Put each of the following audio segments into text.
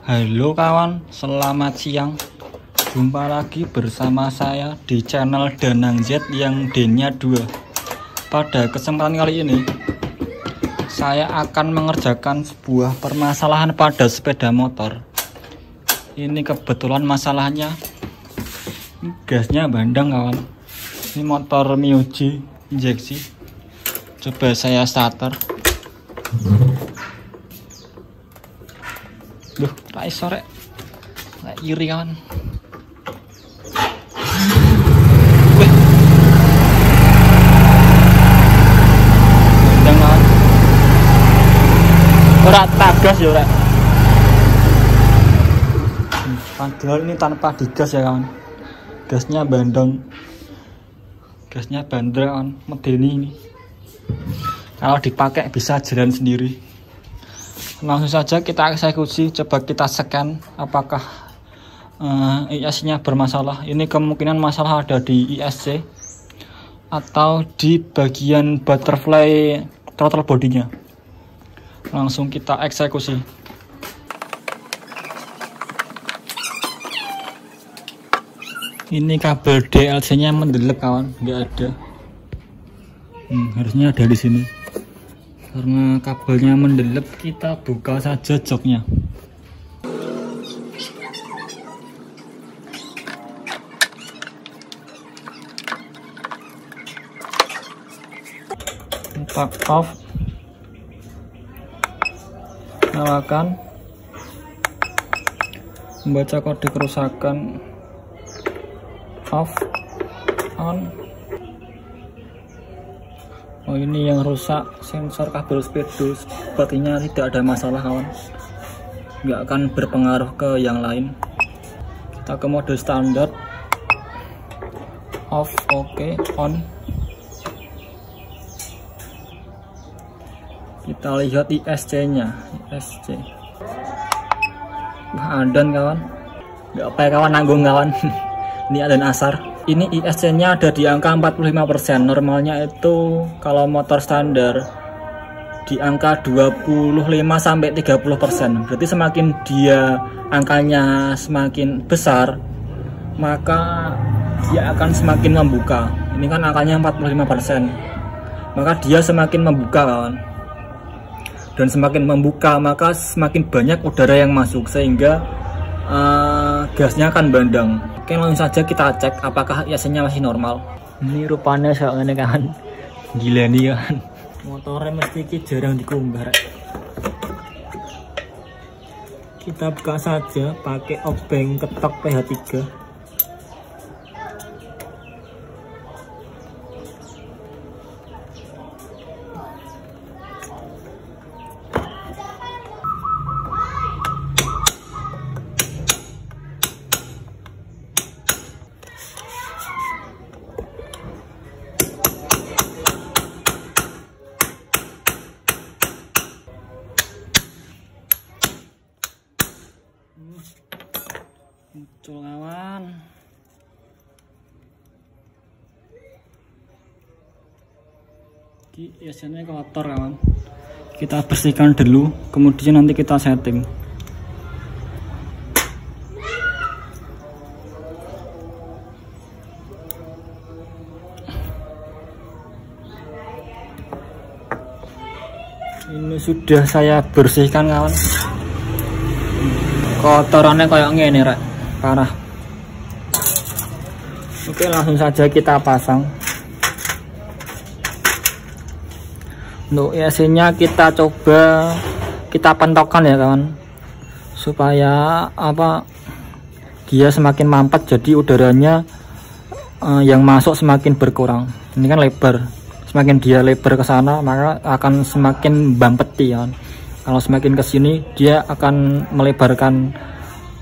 Halo kawan, selamat siang. Jumpa lagi bersama saya di channel Danang Z yang D-nya 2. Pada kesempatan kali ini saya akan mengerjakan sebuah permasalahan pada sepeda motor. Ini kebetulan masalahnya gasnya bandang kawan. Ini motor Miyuji injeksi. Coba saya starter. Duh, rai sore. Kayak iri kawan. Bandang kawan. Ora tagas ya ora. Padahal ini tanpa digas ya kawan. Gasnya bandang. Gasnya bandel kawan, medeni ini. Kalau dipakai bisa jalan sendiri. Langsung saja kita eksekusi, coba kita scan apakah IS-nya bermasalah. Ini kemungkinan masalah ada di ISC atau di bagian butterfly throttle bodinya. Langsung kita eksekusi. Ini kabel DLC-nya mendelep kawan, nggak ada. Harusnya ada di sini. Karena kabelnya mendelep, kita buka saja joknya. Kita off, nyalakan, membaca kode kerusakan, off, on. Oh, ini yang rusak sensor kabel speedo. Sepertinya tidak ada masalah kawan, nggak akan berpengaruh ke yang lain. Kita ke mode standar, off, oke, on. Kita lihat ISC nya, ISC. Wah, adan kawan, nggak apa ya kawan, nanggung kawan. Ini adan asar. Ini ISC nya ada di angka 45%. Normalnya itu kalau motor standar di angka 25-30%. Berarti semakin dia angkanya semakin besar, maka dia akan semakin membuka. Ini kan angkanya 45%, maka dia semakin membuka kawan. Dan semakin membuka maka semakin banyak udara yang masuk, sehingga gasnya akan bandang. Oke, langsung saja kita cek apakah ISC-nya masih normal. Ini rupanya soalnya kan gila nih kan, motornya mesti jarang dikumbah. Kita buka saja pakai obeng ketok PH3. Muncul kawan. Ini ISC-nya kotor kawan. Kita bersihkan dulu, kemudian nanti kita setting. Ini sudah saya bersihkan kawan. Kotorannya kayak gini rek, parah. Oke, langsung saja kita pasang. Untuk ISC-nya kita coba kita pentokkan ya kawan, supaya dia semakin mampet, jadi udaranya yang masuk semakin berkurang. Ini kan lebar, semakin dia lebar ke sana maka akan semakin bampeti ya. Kalau semakin ke sini dia akan melebarkan,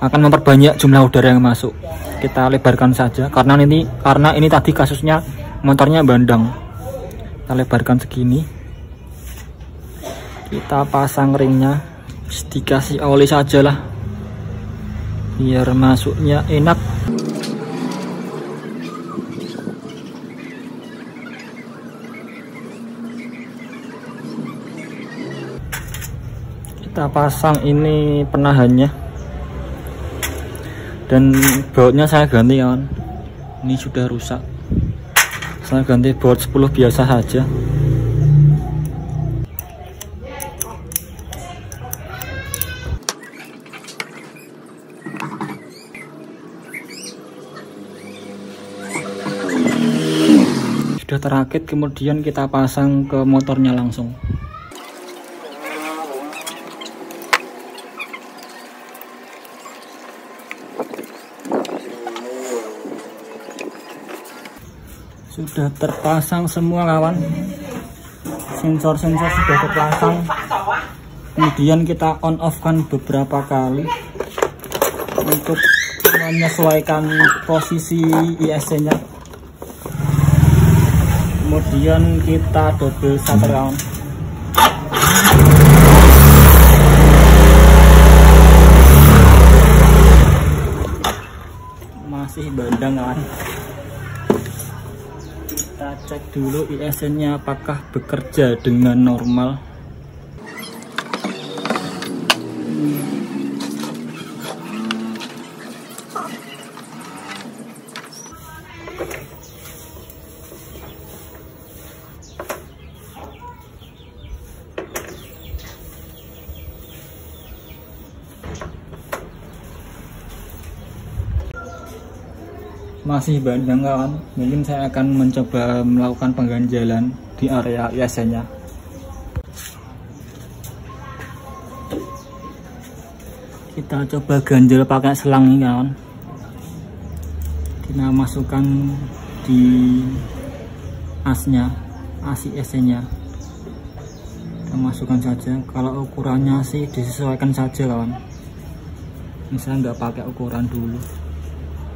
akan memperbanyak jumlah udara yang masuk. Kita lebarkan saja karena ini tadi kasusnya motornya bandang. Kita lebarkan segini. Kita pasang ringnya, dikasih oli saja lah biar masuknya enak. Kita pasang ini penahannya, Dan bautnya saya ganti kawan, ini sudah rusak, saya ganti baut 10 biasa saja. Sudah terakit, kemudian kita pasang ke motornya langsung. Sudah terpasang semua kawan, sensor-sensor sudah terpasang. Kemudian kita on off kan beberapa kali untuk menyesuaikan posisi ISC nya. Kemudian kita double shutter kawan. Masih bandang kawan. Kita cek dulu ISC nya apakah bekerja dengan normal. Masih bandang kawan, mungkin saya akan mencoba melakukan pengganjalan di area ISC nya. Kita coba ganjel pakai selang ini kawan. Kita masukkan di asnya, as ISC nya. Kita masukkan saja, kalau ukurannya sih disesuaikan saja kawan. Ini saya nggak pakai ukuran dulu.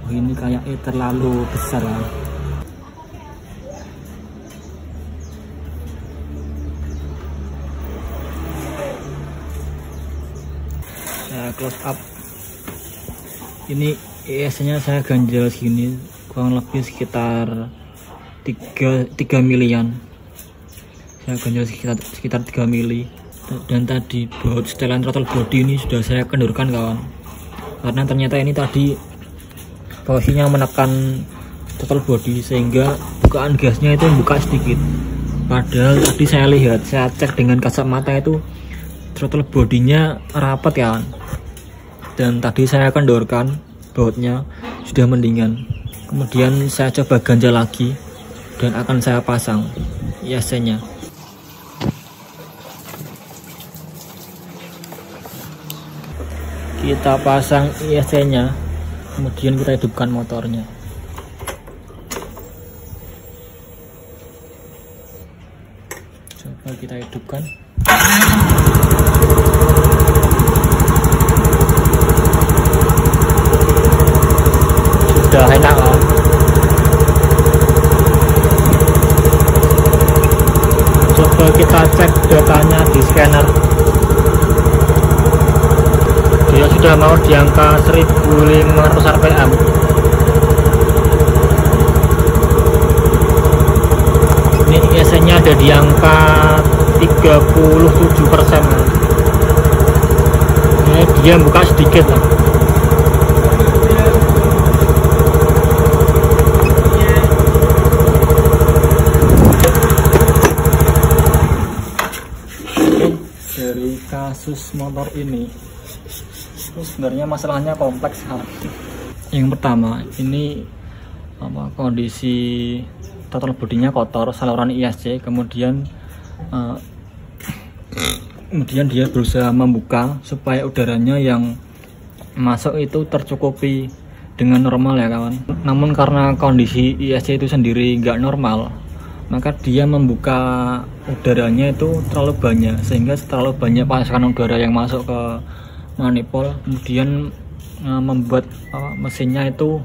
Oh, ini kayaknya terlalu besar lah. Saya close up. Ini ISC nya saya ganjel segini, kurang lebih sekitar 3 milian. Saya ganjel sekitar 3 mili. Dan tadi baut setelan throttle body ini sudah saya kendurkan kawan, karena ternyata ini tadi posisinya menekan throttle body sehingga bukaan gasnya itu buka sedikit. Padahal tadi saya lihat, saya cek dengan kasat mata itu throttle bodinya rapat ya. Dan tadi saya kendorkan, bautnya sudah mendingan. Kemudian saya coba ganjal lagi dan akan saya pasang ISC nya. Kita pasang ISC nya. Kemudian kita hidupkan motornya. Coba kita hidupkan. Sudah enak kan? Coba kita cek datanya di scanner. Dia sudah mau di angka 1500 rpm. Ini ISC nya ada di angka 37%. Ini dia buka sedikit lah. Dari kasus motor ini sebenarnya masalahnya kompleks. Yang pertama, ini kondisi throttle bodinya kotor, saluran ISC, kemudian dia berusaha membuka supaya udaranya yang masuk itu tercukupi dengan normal ya kawan. Namun karena kondisi ISC itu sendiri nggak normal, maka dia membuka udaranya itu terlalu banyak, sehingga terlalu banyak pasokan udara yang masuk ke manifold, kemudian membuat mesinnya itu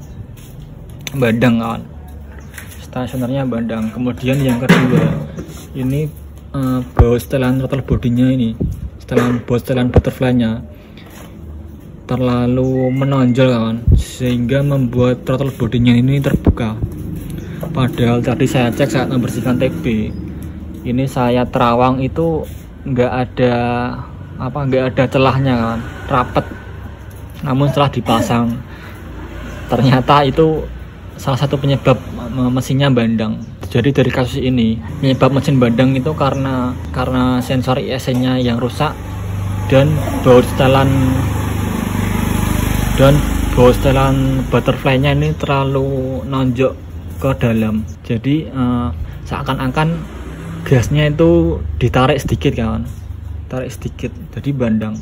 bandang kawan, stasionernya bandang. Kemudian yang kedua, ini baut setelan throttle bodinya ini, baut setelan butterfly nya terlalu menonjol kawan, sehingga membuat throttle bodinya ini terbuka. Padahal tadi saya cek saat membersihkan TB, ini saya terawang itu nggak ada celahnya kan, rapet. Namun setelah dipasang ternyata itu salah satu penyebab mesinnya bandang. Jadi dari kasus ini penyebab mesin bandang itu karena sensor ISC-nya yang rusak dan baut setelan butterfly-nya ini terlalu nonjok ke dalam. Jadi seakan-akan gasnya itu ditarik sedikit kawan, tarik sedikit, jadi bandang.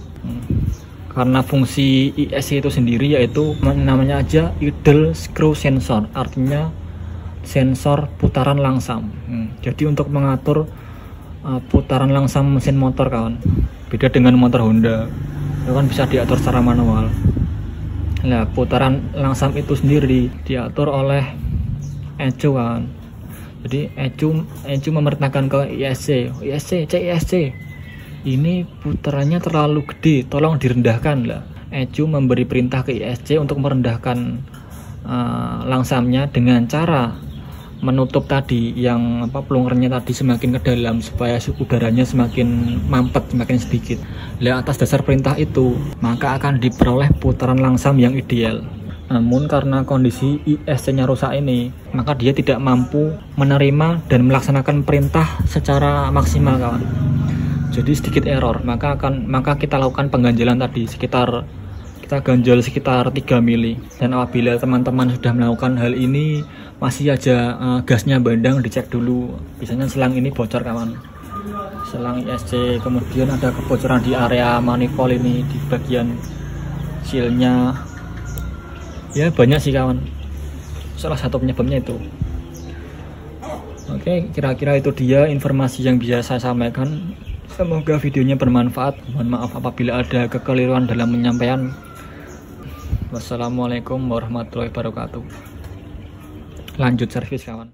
Karena fungsi ISC itu sendiri yaitu namanya aja idle screw sensor, artinya sensor putaran langsam. Jadi untuk mengatur putaran langsam mesin motor kawan, beda dengan motor Honda, itu kan bisa diatur secara manual. Nah, putaran langsam itu sendiri diatur oleh ECU kawan. Jadi ECU memerintahkan ke ISC, ini putarannya terlalu gede, tolong direndahkan lah. ECU memberi perintah ke ISC untuk merendahkan langsamnya dengan cara menutup tadi yang pelungernya tadi semakin ke dalam supaya udaranya semakin mampet, semakin sedikit. Atas dasar perintah itu maka akan diperoleh putaran langsam yang ideal. Namun karena kondisi ISC-nya rusak ini, maka dia tidak mampu menerima dan melaksanakan perintah secara maksimal kawan. Jadi sedikit error, maka kita lakukan pengganjalan tadi, kita ganjal sekitar 3 mili. Dan apabila teman-teman sudah melakukan hal ini masih aja gasnya bandang, dicek dulu, biasanya selang ini bocor kawan, selang ISC. Kemudian ada kebocoran di area manifold ini, di bagian sealnya. Ya banyak sih kawan, salah satu penyebabnya itu. Oke, kira-kira itu dia informasi yang bisa saya sampaikan. Semoga videonya bermanfaat. Mohon maaf apabila ada kekeliruan dalam penyampaian. Wassalamualaikum warahmatullahi wabarakatuh. Lanjut servis kawan.